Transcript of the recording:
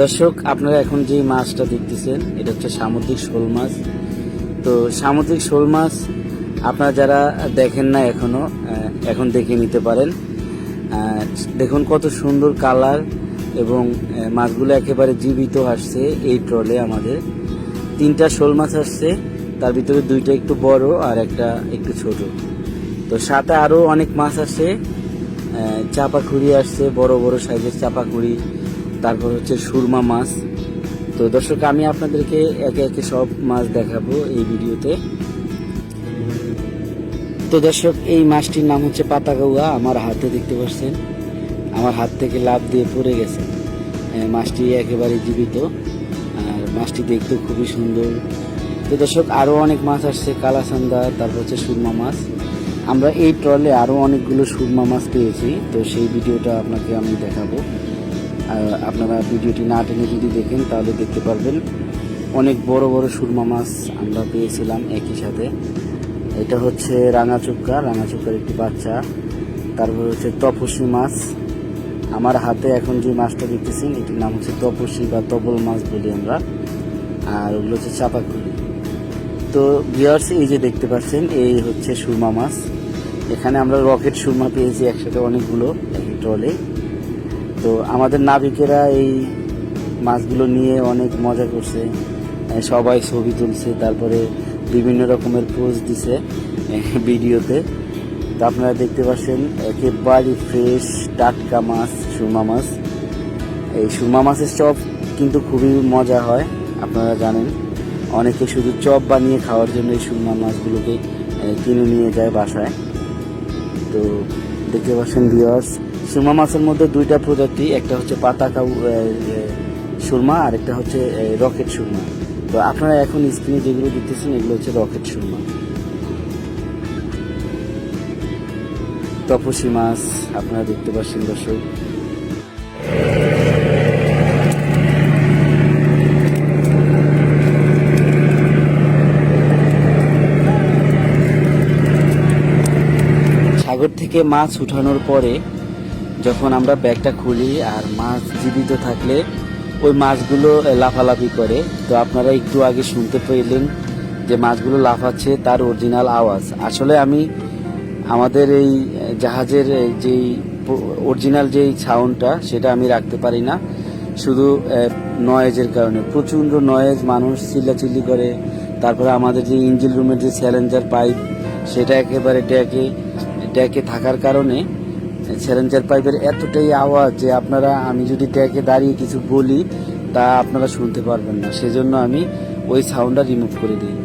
দর্শক, আপনারা এখন যে মাছটা দেখতেছেন এটা হচ্ছে সামুদ্রিক শোল মাছ। তো সামুদ্রিক শোল মাছ আপনারা যারা দেখেন না এখন দেখে নিতে পারেন। দেখুন কত সুন্দর কালার এবং মাছগুলো একেবারে জীবিত আসছে। এই ট্রলে আমাদের 3টা শোল মাছ আসছে, তার ভিতরে 2টা একটু বড় আর একটা একটু ছোট। তো সাথে আরও অনেক মাছ আসছে, চাপাখুড়ি আসছে, বড় বড় সাইজের চাপাখুড়ি, তারপর হচ্ছে সুরমা মাছ। তো দর্শক, আমি আপনাদেরকে একে একে সব মাছ দেখাবো এই ভিডিওতে। তো দর্শক, এই মাছটির নাম হচ্ছে পাতাকাউয়া। আমার হাতে দেখতে পাচ্ছেন, আমার হাত থেকে লাফ দিয়ে পড়ে গেছে। মাছটি একেবারে জীবিত আর মাছটি দেখতে খুবই সুন্দর। তো দর্শক, আরও অনেক মাছ আসছে, কালাসান্দা, তারপর হচ্ছে সুরমা মাছ। আমরা এই ট্রলে আরও অনেকগুলো সুরমা মাছ পেয়েছি, তো সেই ভিডিওটা আপনাকে আমি দেখাবো। আপনারা ভিডিওটি না টেনে যদি দেখেন তাহলে দেখতে পারবেন অনেক বড় বড় সুরমা মাছ আমরা পেয়েছিলাম একই সাথে। এটা হচ্ছে রাঙাচুক্কার একটি বাচ্চা। তারপর হচ্ছে তপসী মাছ। আমার হাতে এখন যে মাছটা দেখতেছেন এটির নাম হচ্ছে তপসী বা তবল মাছ বলি আমরা, আর ওগুলো হচ্ছে চাপাখুড়ি। তো ভিউয়ার্স, এই যে দেখতে পাচ্ছেন এই হচ্ছে সুরমা মাছ। এখানে আমরা রকেট সুরমা পেয়েছি একসাথে অনেকগুলো এই ট্রলে। তো আমাদের নাবিকেরা এই মাছগুলো নিয়ে অনেক মজা করছে, সবাই ছবি তুলছে, তারপরে বিভিন্ন রকমের পোজ দিছে ভিডিওতে। তো আপনারা দেখতে পাচ্ছেন একেবারে ফ্রেশ টাটকা মাছ, সুরমা মাছ। এই সুরমা মাছের চপ কিন্তু খুবই মজা হয়, আপনারা জানেন। অনেকে শুধু চপ বানিয়ে খাওয়ার জন্য এই সুরমা মাছগুলোকে কিনে নিয়ে যায় বাসায়। তো দেখতে পাচ্ছেন ভিউয়ার্স, সুরমা মাছের মধ্যে 2টা প্রজাতি, একটা হচ্ছে পাতাকাউ সুরমা আর একটা হচ্ছে রকেট সুরমা। তো আপনারা এখন স্ক্রিনে যেগুলো দেখতেছেন এগুলো হচ্ছে রকেট সুরমা। তপসী মাছ আপনারা দেখতে পাচ্ছেন দর্শক। সাগর থেকে মাছ উঠানোর পরে যখন আমরা ব্যাগটা খুলি আর মাছ জীবিত থাকলে ওই মাছগুলো লাফালাফি করে। তো আপনারা একটু আগে শুনতে পেলেন যে মাছগুলো লাফাচ্ছে, তার অরিজিনাল আওয়াজ। আসলে আমি আমাদের এই জাহাজের যেই অরিজিনাল যেই সাউন্ডটা সেটা আমি রাখতে পারি না, শুধু নয়েজের কারণে। প্রচণ্ড নয়েজ, মানুষ চিল্লাচিল্লি করে। তারপরে আমাদের যে ইঞ্জিন রুমের যে স্যালেঞ্জার পাইপ সেটা একেবারে ড্যাকে থাকার কারণে স্যালেঞ্জার পাইপের এতটাই আওয়াজ যে আমি যদি ড্যাকে দাঁড়িয়ে কিছু বলি তা আপনারা শুনতে পারবেন না। সেজন্য আমি ওই সাউন্ডটা রিমুভ করে দিই।